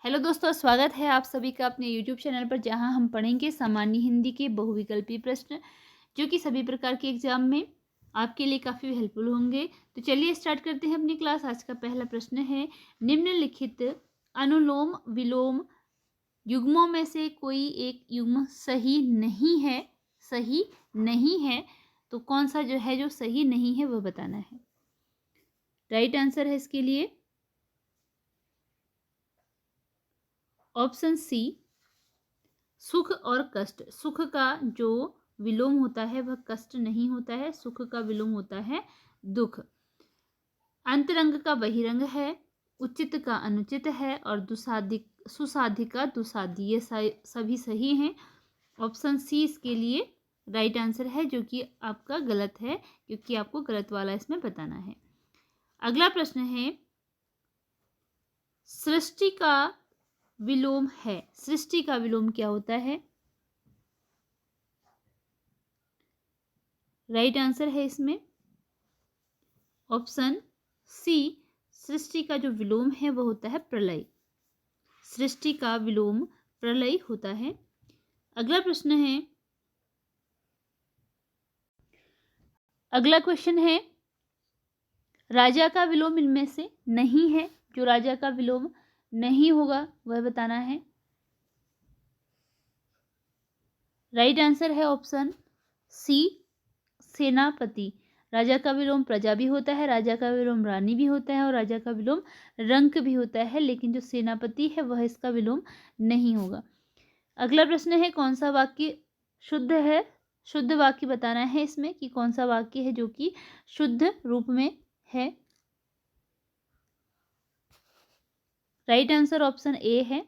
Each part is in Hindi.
हेलो दोस्तों, स्वागत है आप सभी का अपने यूट्यूब चैनल पर, जहां हम पढ़ेंगे सामान्य हिंदी के बहुविकल्पी प्रश्न जो कि सभी प्रकार के एग्जाम में आपके लिए काफ़ी हेल्पफुल होंगे। तो चलिए स्टार्ट करते हैं अपनी क्लास। आज का पहला प्रश्न है, निम्नलिखित अनुलोम विलोम युग्मों में से कोई एक युग्म सही नहीं है। सही नहीं है तो कौन सा जो सही नहीं है वह बताना है। राइट आंसर है इसके लिए ऑप्शन सी, सुख और कष्ट। सुख का जो विलोम होता है वह कष्ट नहीं होता है, सुख का विलोम होता है दुख। अंतरंग का बहिरंग है, उचित का अनुचित है और दुसाधिक सुसाध्य का दुसाध्य। ये सभी सही हैं। ऑप्शन सी इसके लिए राइट आंसर है, जो कि आपका गलत है क्योंकि आपको गलत वाला इसमें बताना है। अगला प्रश्न है, सृष्टि का विलोम है। सृष्टि का विलोम क्या होता है? राइट आंसर है इसमें ऑप्शन सी, सृष्टि का जो विलोम है वह होता है प्रलय। सृष्टि का विलोम प्रलय होता है। अगला प्रश्न है, अगला क्वेश्चन है, राजा का विलोम इनमें से नहीं है। जो राजा का विलोम नहीं होगा वह बताना है। राइट आंसर है ऑप्शन सी, सेनापति। राजा का विलोम प्रजा भी होता है, राजा का विलोम रानी भी होता है और राजा का विलोम रंक भी होता है, लेकिन जो सेनापति है वह इसका विलोम नहीं होगा। अगला प्रश्न है, कौन सा वाक्य शुद्ध है? शुद्ध वाक्य बताना है इसमें कि कौन सा वाक्य है जो कि शुद्ध रूप में है। राइट आंसर ऑप्शन ए है,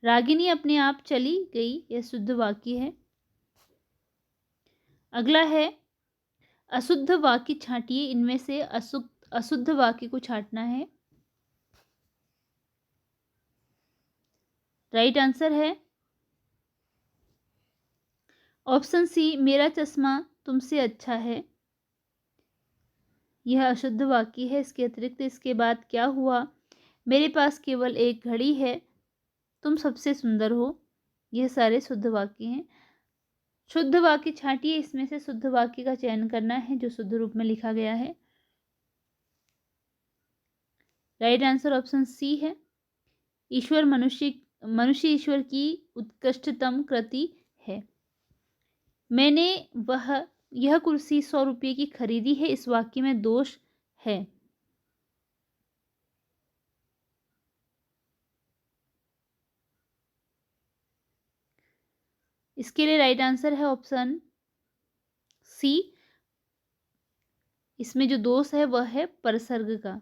रागिनी अपने आप चली गई। यह शुद्ध वाक्य है। अगला है, अशुद्ध वाक्य छांटिए। इनमें से अशुद्ध वाक्य को छांटना है। राइट आंसर है ऑप्शन सी, मेरा चश्मा तुमसे अच्छा है। यह अशुद्ध वाक्य है। इसके अतिरिक्त इसके बाद क्या हुआ, मेरे पास केवल एक घड़ी है, तुम सबसे सुंदर हो। यह सारे शुद्ध वाक्य हैं। शुद्ध वाक्य छांटिए। इसमें से शुद्ध वाक्य का चयन करना है जो शुद्ध रूप में लिखा गया है। राइट आंसर ऑप्शन सी है, ईश्वर मनुष्य ईश्वर की उत्कृष्टतम कृति है। मैंने यह कुर्सी 100 रुपये की खरीदी है। इस वाक्य में दोष है। इसके लिए राइट आंसर है ऑप्शन सी, इसमें जो दोष है वह है परसर्ग का।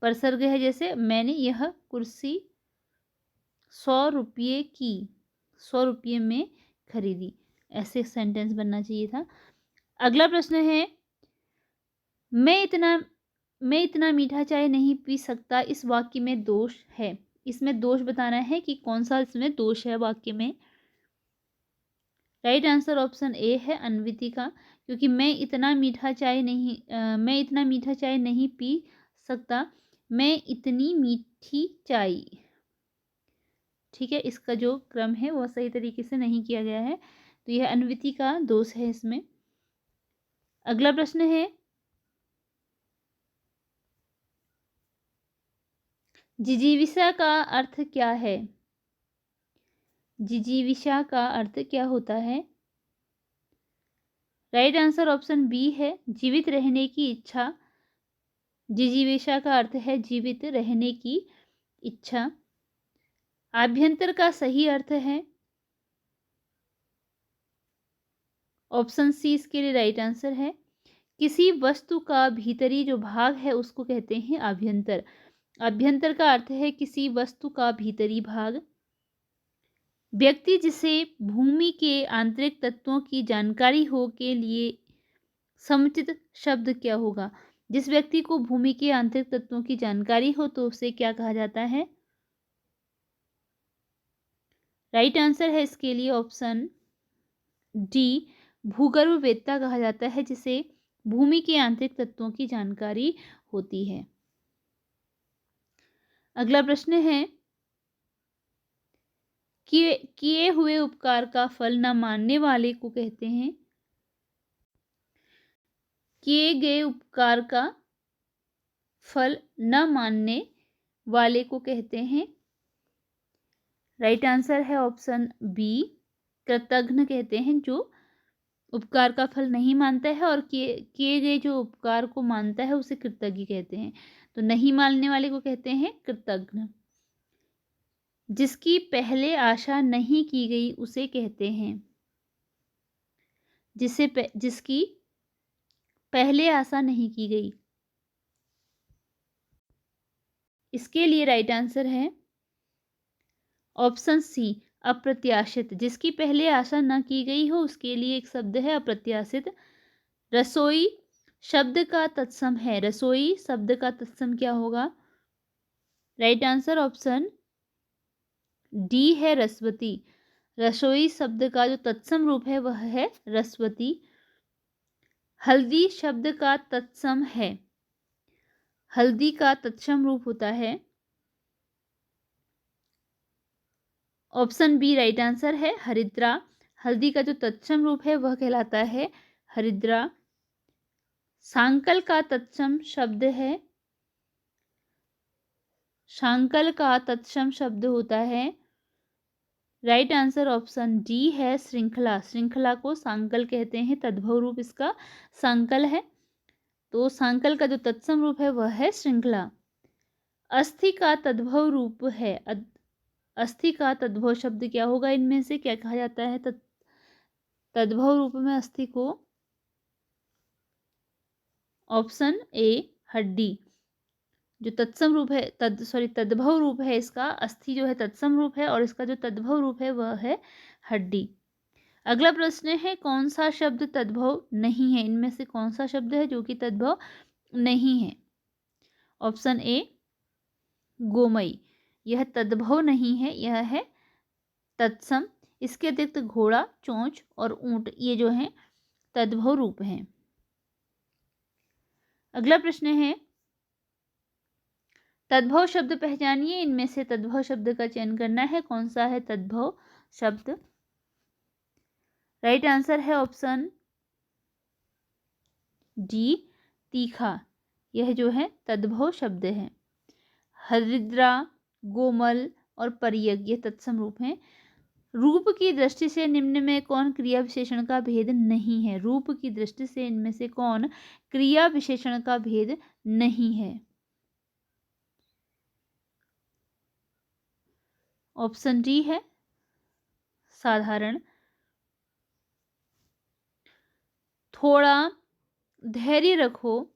परसर्ग है जैसे, मैंने यह कुर्सी 100 रुपये की, 100 रुपये में खरीदी, ऐसे सेंटेंस बनना चाहिए था। अगला प्रश्न है, मैं इतना मीठा चाय नहीं पी सकता। इस वाक्य में दोष है। इसमें दोष बताना है कि कौन सा इसमें दोष है वाक्य में। राइट आंसर ऑप्शन ए है, अन्विति का, क्योंकि मैं इतना मीठा चाय नहीं पी सकता। मैं इतनी मीठी चाय। ठीक है, इसका जो क्रम है वह सही तरीके से नहीं किया गया है, तो यह अन्विति का दोष है इसमें। अगला प्रश्न है, जिजीविषा का अर्थ क्या है? जिजीविषा का अर्थ क्या होता है? राइट आंसर ऑप्शन बी है, जीवित रहने की इच्छा। जिजीविषा का अर्थ है जीवित रहने की इच्छा। आभ्यंतर का सही अर्थ है ऑप्शन सी, इसके लिए राइट आंसर है, किसी वस्तु का भीतरी जो भाग है उसको कहते हैं आभ्यंतर। आभ्यंतर का अर्थ है किसी वस्तु का भीतरी भाग। व्यक्ति जिसे भूमि के आंतरिक तत्वों की जानकारी हो के लिए समुचित शब्द क्या होगा? जिस व्यक्ति को भूमि के आंतरिक तत्वों की जानकारी हो तो उसे क्या कहा जाता है? राइट आंसर है इसके लिए ऑप्शन डी, भूगर्भवेत्ता कहा जाता है, जिसे भूमि के आंतरिक तत्वों की जानकारी होती है। अगला प्रश्न है, किए हुए उपकार का फल न मानने वाले को कहते हैं। किए गए उपकार का फल न मानने वाले को कहते हैं। राइट आंसर है ऑप्शन बी, कृतघ्न कहते हैं, जो उपकार का फल नहीं मानता है और किए गए जो उपकार को मानता है उसे कृतज्ञ कहते हैं। तो नहीं मानने वाले को कहते हैं कृतघ्न। जिसकी पहले आशा नहीं की गई उसे कहते हैं। जिसकी पहले आशा नहीं की गई, इसके लिए राइट आंसर है ऑप्शन सी, अप्रत्याशित। जिसकी पहले आशा न की गई हो उसके लिए एक शब्द है अप्रत्याशित। रसोई शब्द का तत्सम है। रसोई शब्द का तत्सम क्या होगा? राइट आंसर ऑप्शन डी है रसवती। रसोई शब्द का जो तत्सम रूप है वह है रसवती। हल्दी शब्द का तत्सम है। हल्दी का तत्सम रूप होता है ऑप्शन बी, राइट आंसर है हरिद्रा। हल्दी का जो तत्सम रूप है वह कहलाता है हरिद्रा। सांकल का तत्सम शब्द है। सांकल का तत्सम शब्द होता है, राइट आंसर ऑप्शन डी है श्रृंखला। श्रृंखला को सांकल कहते हैं, तद्भव रूप इसका सांकल है। तो सांकल का जो तत्सम रूप है वह है श्रृंखला। अस्थि का तद्भव रूप है। अस्थि का तद्भव शब्द क्या होगा? इनमें से क्या कहा जाता है तद्भव रूप में अस्थि को? ऑप्शन ए, हड्डी। जो तत्सम रूप है तद्भव रूप है इसका, अस्थि जो है तत्सम रूप है और इसका जो तद्भव रूप है वह है हड्डी। अगला प्रश्न है, कौन सा शब्द तद्भव नहीं है? इनमें से कौन सा शब्द है जो कि तद्भव नहीं है? Option A, Gomai. यह तद्भव नहीं है, यह है तत्सम। इसके अतिरिक्त घोड़ा, चोंच और ऊंट ये जो हैं तद्भव रूप हैं। अगला प्रश्न है, तद्भव शब्द पहचानिए। इनमें से तद्भव शब्द का चयन करना है। कौन सा है तद्भव शब्द? राइट आंसर है ऑप्शन डी, तीखा। यह जो है तद्भव शब्द है। हरिद्रा, गोमल और परियक ये तत्सम रूप हैं। रूप की दृष्टि से निम्न में कौन क्रिया विशेषण का भेद नहीं है? रूप की दृष्टि से इनमें से कौन क्रिया विशेषण का भेद नहीं है? ऑप्शन डी है साधारण। थोड़ा धैर्य रखो,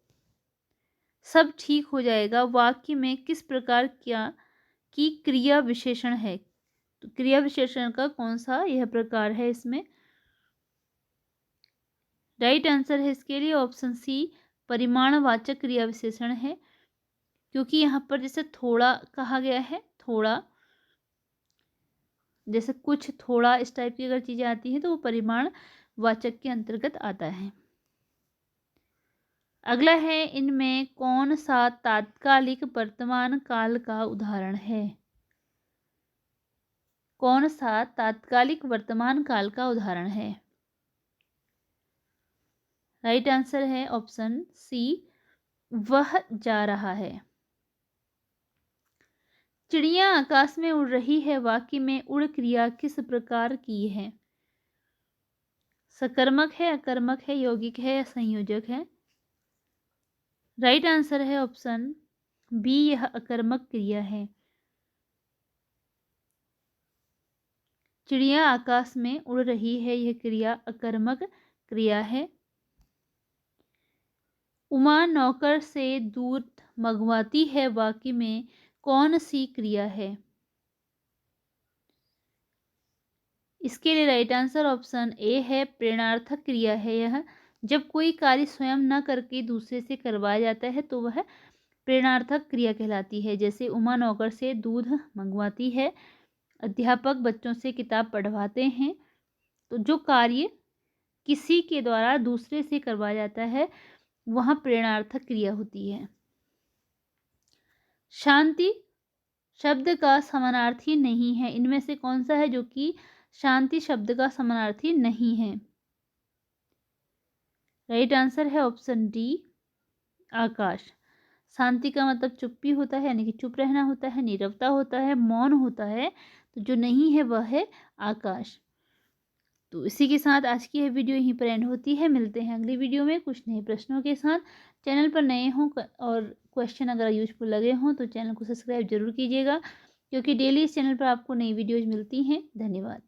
सब ठीक हो जाएगा वाक्य में किस प्रकार की क्रिया विशेषण है? तो क्रिया विशेषण का कौन सा यह प्रकार है इसमें? राइट आंसर है इसके लिए ऑप्शन सी, परिमाणवाचक क्रिया विशेषण है। क्योंकि यहाँ पर जैसे थोड़ा कहा गया है, थोड़ा जैसे कुछ, थोड़ा, इस टाइप की अगर चीजें आती हैं तो वो परिमाण वाचक के अंतर्गत आता है। अगला है, इनमें कौन सा तात्कालिक वर्तमान काल का उदाहरण है? कौन सा तात्कालिक वर्तमान काल का उदाहरण है? राइट आंसर है ऑप्शन सी, वह जा रहा है। चिड़िया आकाश में उड़ रही है वाक्य में उड़ क्रिया किस प्रकार की है? सकर्मक है, अकर्मक है, यौगिक है या संयोजक है? राइट आंसर है ऑप्शन बी, यह अकर्मक क्रिया है। चिड़िया आकाश में उड़ रही है, यह क्रिया अकर्मक क्रिया है। उमा नौकर से दूध मंगवाती है वाक्य में कौन सी क्रिया है? इसके लिए राइट आंसर ऑप्शन ए है, प्रेरणार्थक क्रिया है। यह जब कोई कार्य स्वयं न करके दूसरे से करवाया जाता है तो वह प्रेरणार्थक क्रिया कहलाती है। जैसे उमा नौकर से दूध मंगवाती है, अध्यापक बच्चों से किताब पढ़वाते हैं। तो जो कार्य किसी के द्वारा दूसरे से करवाया जाता है वहाँ प्रेरणार्थक क्रिया होती है। शांति शब्द का समानार्थी नहीं है। इनमें से कौन सा है जो कि शांति शब्द का समानार्थी नहीं है? राइट आंसर है ऑप्शन डी, आकाश। शांति का मतलब चुप्पी होता है, यानी कि चुप रहना होता है, नीरवता होता है, मौन होता है। तो जो नहीं है वह है आकाश। तो इसी के साथ आज की यह वीडियो यहीं पर एंड होती है। मिलते हैं अगली वीडियो में कुछ नए प्रश्नों के साथ। चैनल पर नए हों और क्वेश्चन अगर यूजफुल लगे हों तो चैनल को सब्सक्राइब जरूर कीजिएगा, क्योंकि डेली इस चैनल पर आपको नई वीडियोज़ मिलती हैं। धन्यवाद।